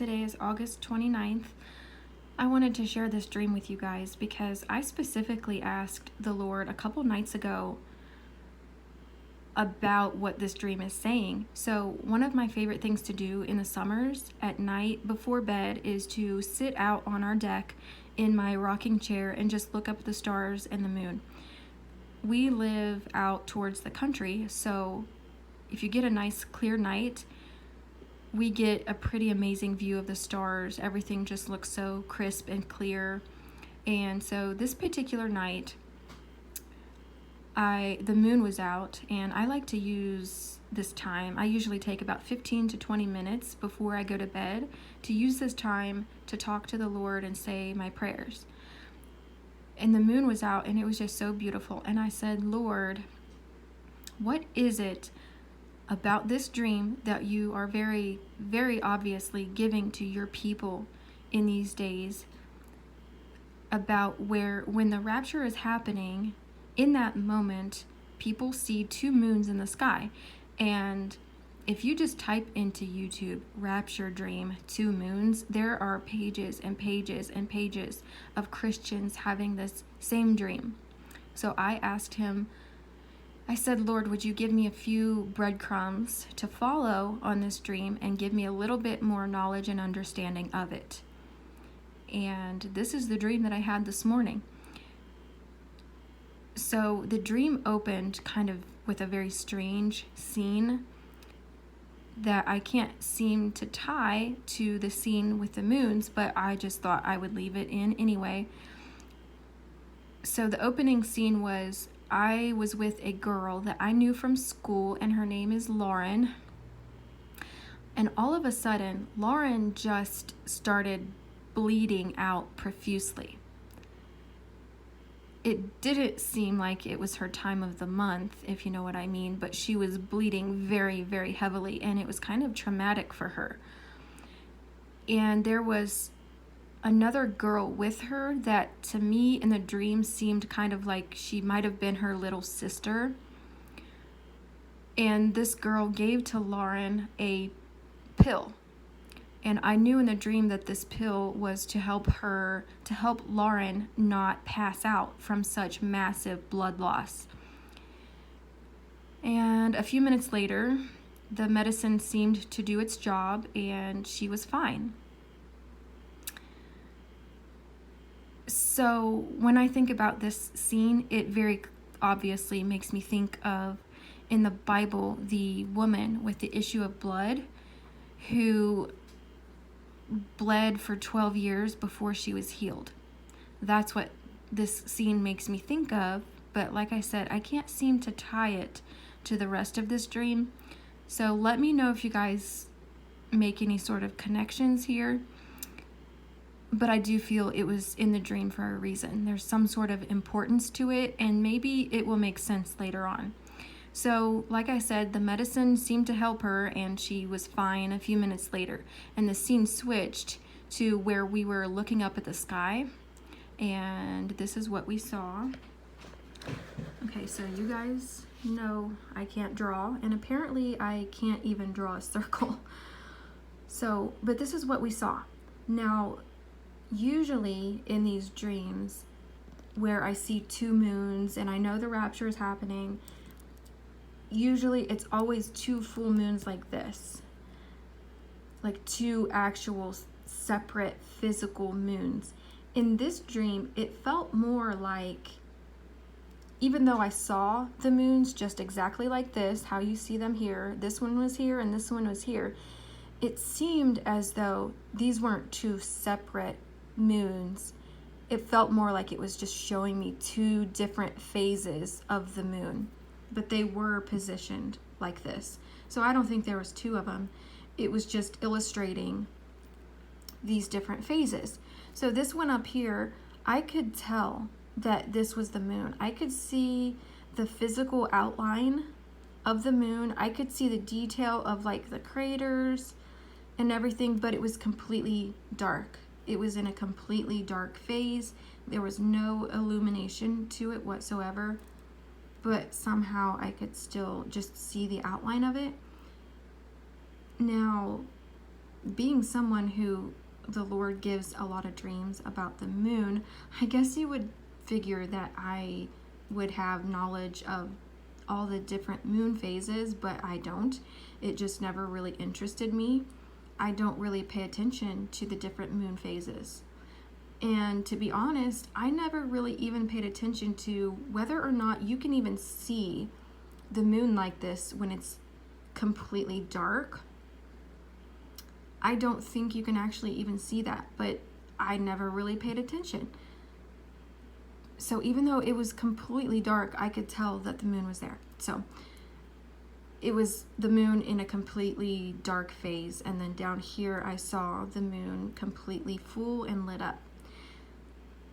Today is August 29th. I wanted to share this dream with you guys because I specifically asked the Lord a couple nights ago about what this dream is saying. So one of my favorite things to do in the summers at night before bed is to sit out on our deck in my rocking chair and just look up at the stars and the moon. We live out towards the country, so if you get a nice clear night, we get a pretty amazing view of the stars. Everything just looks so crisp and clear. And so this particular night, the moon was out, and I like to use this time. I usually take about 15 to 20 minutes before I go to bed to use this time to talk to the Lord and say my prayers. And the moon was out, and it was just so beautiful. And I said, Lord, what is it about this dream that you are very, very obviously giving to your people in these days about where when the rapture is happening, in that moment, people see two moons in the sky. And if you just type into YouTube, rapture dream, two moons, there are pages and pages and pages of Christians having this same dream. So I asked him, I said, Lord, would you give me a few breadcrumbs to follow on this dream and give me a little bit more knowledge and understanding of it? And this is the dream that I had this morning. So the dream opened kind of with a very strange scene that I can't seem to tie to the scene with the moons, but I just thought I would leave it in anyway. So the opening scene was I was with a girl that I knew from school, and her name is Lauren. And all of a sudden, Lauren just started bleeding out profusely. It didn't seem like it was her time of the month, if you know what I mean, but she was bleeding very, very heavily, and it was kind of traumatic for her. And there was another girl with her that to me in the dream seemed kind of like she might have been her little sister. And this girl gave to Lauren a pill. And I knew in the dream that this pill was to help Lauren not pass out from such massive blood loss. And a few minutes later, the medicine seemed to do its job and she was fine. So when I think about this scene, it very obviously makes me think of, in the Bible, the woman with the issue of blood who bled for 12 years before she was healed. That's what this scene makes me think of, but like I said, I can't seem to tie it to the rest of this dream. So let me know if you guys make any sort of connections here. But I do feel it was in the dream for a reason. There's some sort of importance to it, and maybe it will make sense later on. So, like I said, the medicine seemed to help her, and she was fine a few minutes later. And the scene switched to where we were looking up at the sky, and this is what we saw. Okay, so you guys know I can't draw, and apparently I can't even draw a circle. So, but this is what we saw. Now, usually in these dreams where I see two moons and I know the rapture is happening, usually it's always two full moons like this, like two actual separate physical moons. In this dream, it felt more like, even though I saw the moons just exactly like this, how you see them here, this one was here and this one was here, it seemed as though these weren't two separate moons. It felt more like it was just showing me two different phases of the moon, but they were positioned like this. So I don't think there was two of them. It was just illustrating these different phases. So this one up here, I could tell that this was the moon. I could see the physical outline of the moon. I could see the detail of like the craters and everything, but it was completely dark. It was in a completely dark phase. There was no illumination to it whatsoever, but somehow I could still just see the outline of it. Now, being someone who the Lord gives a lot of dreams about the moon, I guess you would figure that I would have knowledge of all the different moon phases, but I don't. It just never really interested me. I don't really pay attention to the different moon phases. And to be honest, I never really even paid attention to whether or not you can even see the moon like this when it's completely dark. I don't think you can actually even see that, but I never really paid attention. So even though it was completely dark, I could tell that the moon was there. So it was the moon in a completely dark phase, and then down here I saw the moon completely full and lit up.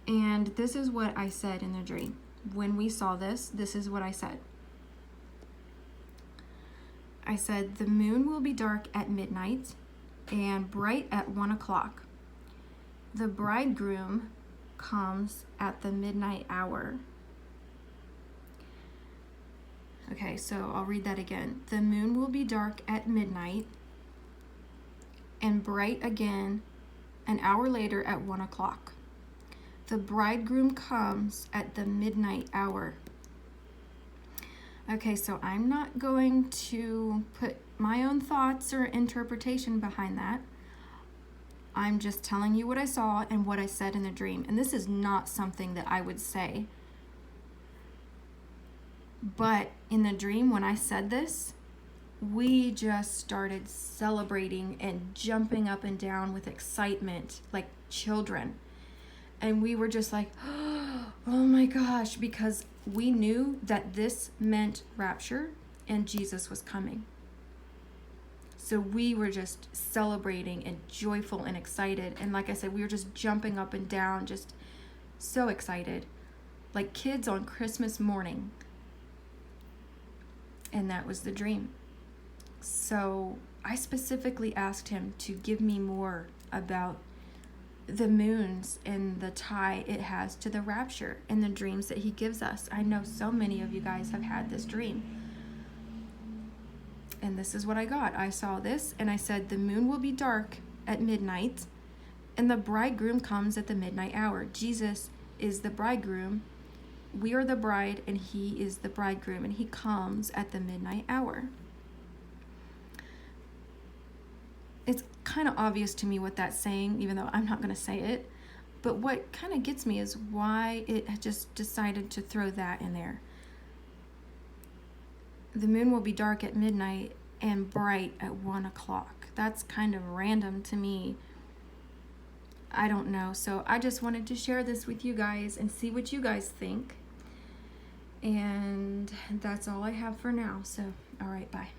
And this is what I said in the dream. When we saw this, this is what I said. I said, the moon will be dark at midnight and bright at 1 o'clock. The bridegroom comes at the midnight hour. Okay, so I'll read that again. The moon will be dark at midnight and bright again an hour later at 1 o'clock. The bridegroom comes at the midnight hour. Okay, so I'm not going to put my own thoughts or interpretation behind that. I'm just telling you what I saw and what I said in the dream. And this is not something that I would say. But in the dream, when I said this, we just started celebrating and jumping up and down with excitement like children. And we were just like, oh my gosh, because we knew that this meant rapture and Jesus was coming. So we were just celebrating and joyful and excited. And like I said, we were just jumping up and down, just so excited, like kids on Christmas morning. And that was the dream. So I specifically asked him to give me more about the moons and the tie it has to the rapture and the dreams that he gives us. I know so many of you guys have had this dream. And this is what I got. I saw this and I said, the moon will be dark at midnight and the bridegroom comes at the midnight hour. Jesus is the bridegroom. We are the bride and he is the bridegroom, and he comes at the midnight hour. It's kind of obvious to me what that's saying, even though I'm not going to say it. But what kind of gets me is why it just decided to throw that in there. The moon will be dark at midnight and bright at 1 o'clock. That's kind of random to me. I don't know. So I just wanted to share this with you guys and see what you guys think. And that's all I have for now. So, all right, bye.